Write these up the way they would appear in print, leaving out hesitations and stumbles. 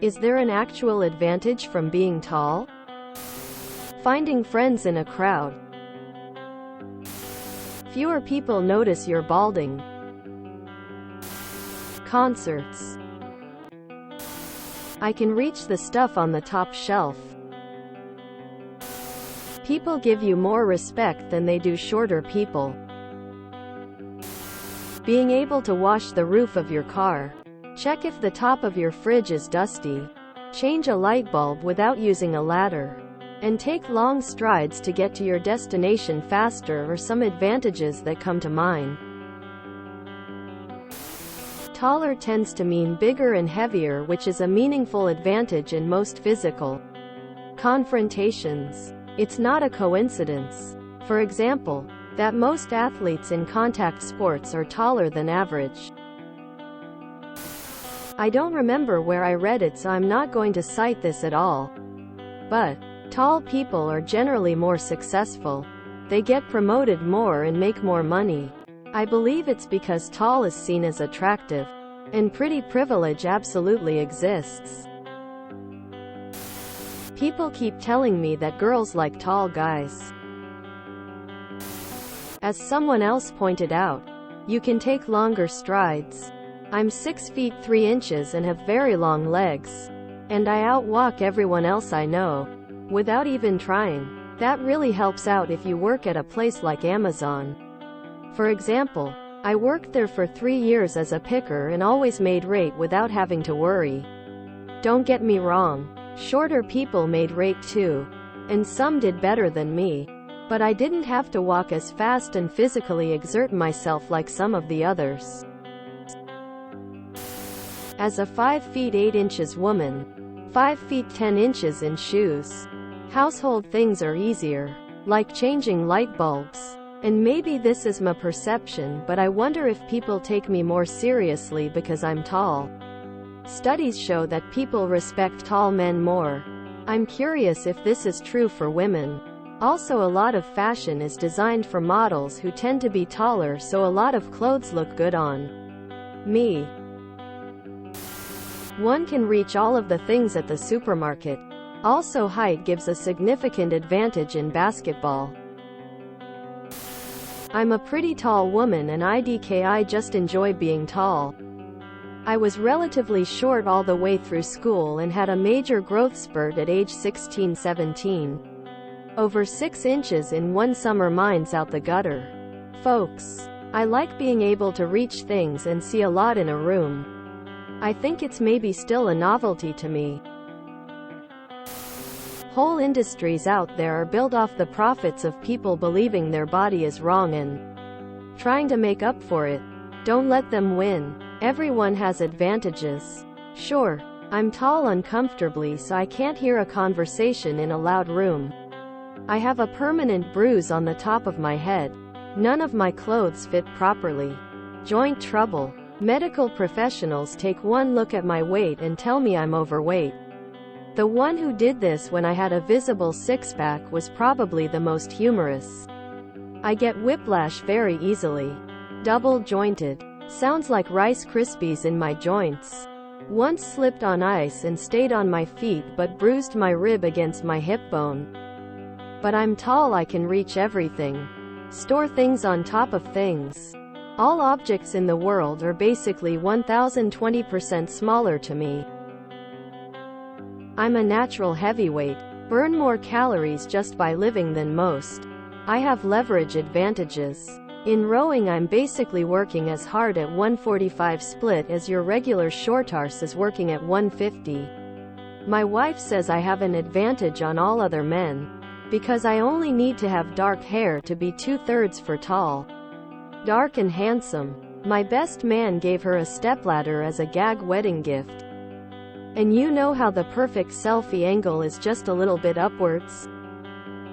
Is there an actual advantage from being tall? Finding friends in a crowd. Fewer people notice you're balding. Concerts. I can reach the stuff on the top shelf. People give you more respect than they do shorter people. Being able to wash the roof of your car. Check if the top of your fridge is dusty. Change a light bulb without using a ladder. And take long strides to get to your destination faster are some advantages that come to mind. Taller tends to mean bigger and heavier, which is a meaningful advantage in most physical confrontations. It's not a coincidence, for example, that most athletes in contact sports are taller than average. I don't remember where I read it, so I'm not going to cite this at all. But tall people are generally more successful. They get promoted more and make more money. I believe it's because tall is seen as attractive. And pretty privilege absolutely exists. People keep telling me that girls like tall guys. As someone else pointed out, you can take longer strides. I'm 6 feet 3 inches and have very long legs. And I outwalk everyone else I know, without even trying. That really helps out if you work at a place like Amazon. For example, I worked there for 3 years as a picker and always made rate without having to worry. Don't get me wrong, shorter people made rate too. And some did better than me. But I didn't have to walk as fast and physically exert myself like some of the others. As a 5 feet 8 inches woman, 5 feet 10 inches in shoes, household things are easier, like changing light bulbs. And maybe this is my perception, but I wonder if people take me more seriously because I'm tall. Studies show that people respect tall men more. I'm curious if this is true for women. Also, a lot of fashion is designed for models who tend to be taller, so a lot of clothes look good on me. One can reach all of the things at the supermarket. Also, height gives a significant advantage in basketball. I'm a pretty tall woman and I just enjoy being tall. I was relatively short all the way through school and had a major growth spurt at age 16-17. Over 6 inches in one summer, mine's out the gutter. Folks, I like being able to reach things and see a lot in a room. I think it's maybe still a novelty to me. Whole industries out there are built off the profits of people believing their body is wrong and trying to make up for it. Don't let them win. Everyone has advantages. Sure, I'm tall uncomfortably, so I can't hear a conversation in a loud room. I have a permanent bruise on the top of my head. None of my clothes fit properly. Joint trouble. Medical professionals take one look at my weight and tell me I'm overweight. The one who did this when I had a visible six-pack was probably the most humorous. I get whiplash very easily. Double-jointed. Sounds like Rice Krispies in my joints. Once slipped on ice and stayed on my feet but bruised my rib against my hip bone. But I'm tall, I can reach everything. Store things on top of things. All objects in the world are basically 1020% smaller to me. I'm a natural heavyweight. Burn more calories just by living than most. I have leverage advantages. In rowing, I'm basically working as hard at 145 split as your regular shortarse is working at 150. My wife says I have an advantage on all other men, because I only need to have dark hair to be 2/3 for tall. Dark and handsome. My best man gave her a stepladder as a gag wedding gift. And you know how the perfect selfie angle is just a little bit upwards?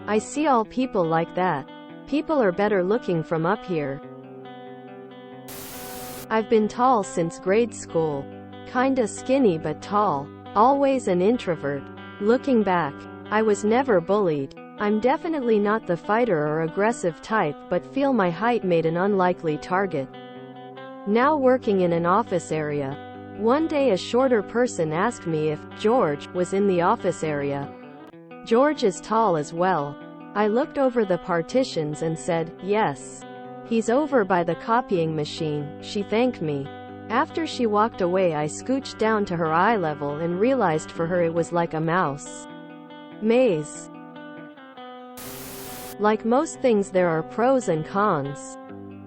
I see all people like that. People are better looking from up here. I've been tall since grade school. Kinda skinny but tall. Always an introvert. Looking back, I was never bullied. I'm definitely not the fighter or aggressive type, but feel my height made an unlikely target. Now working in an office area, One day a shorter person asked me if George was in the office area. George is tall as well. I looked over the partitions and said, yes. He's over by the copying machine. She thanked me. After she walked away, I scooched down to her eye level and realized for her it was like a mouse maze. Like most things, there are pros and cons.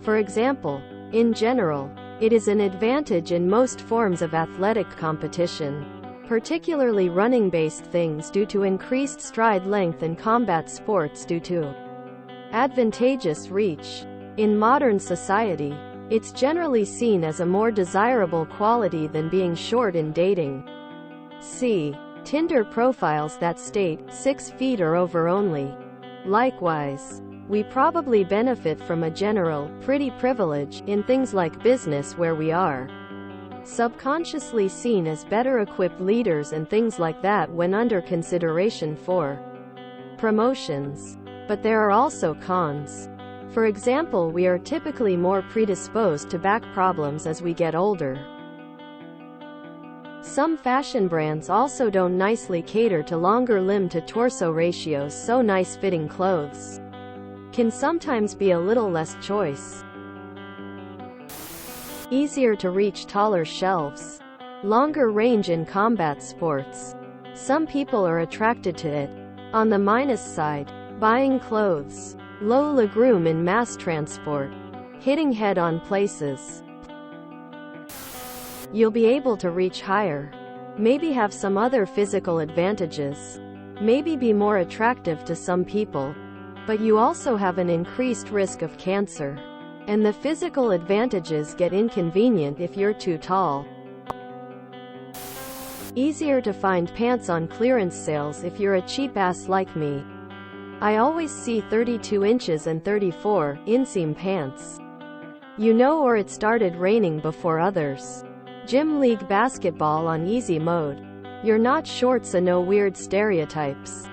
For example, in general, it is an advantage in most forms of athletic competition, particularly running-based things due to increased stride length, and combat sports due to advantageous reach. In modern society, it's generally seen as a more desirable quality than being short in dating. See Tinder profiles that state 6 feet or over only. Likewise, we probably benefit from a general, pretty privilege in things like business, where we are subconsciously seen as better equipped leaders and things like that when under consideration for promotions. But there are also cons. For example, we are typically more predisposed to back problems as we get older. Some fashion brands also don't nicely cater to longer limb to torso ratios, so nice fitting clothes can sometimes be a little less choice. Easier to reach taller shelves. Longer range in combat sports. Some people are attracted to it. On the minus side, buying clothes. Low legroom in mass transport. Hitting head-on places. You'll be able to reach higher. Maybe have some other physical advantages. Maybe be more attractive to some people. But you also have an increased risk of cancer. And the physical advantages get inconvenient if you're too tall. Easier to find pants on clearance sales if you're a cheap ass like me. I always see 32 inches and 34 inseam pants. You know, or it started raining before others. Gym league basketball on easy mode. You're not short, so no weird stereotypes.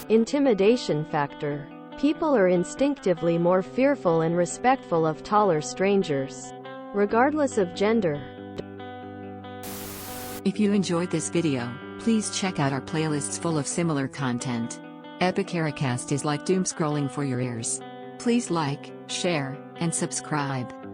Intimidation factor. People are instinctively more fearful and respectful of taller strangers, regardless of gender. If you enjoyed this video, please check out our playlists full of similar content. Epic Ericast is like doom scrolling for your ears. Please like, share, and subscribe.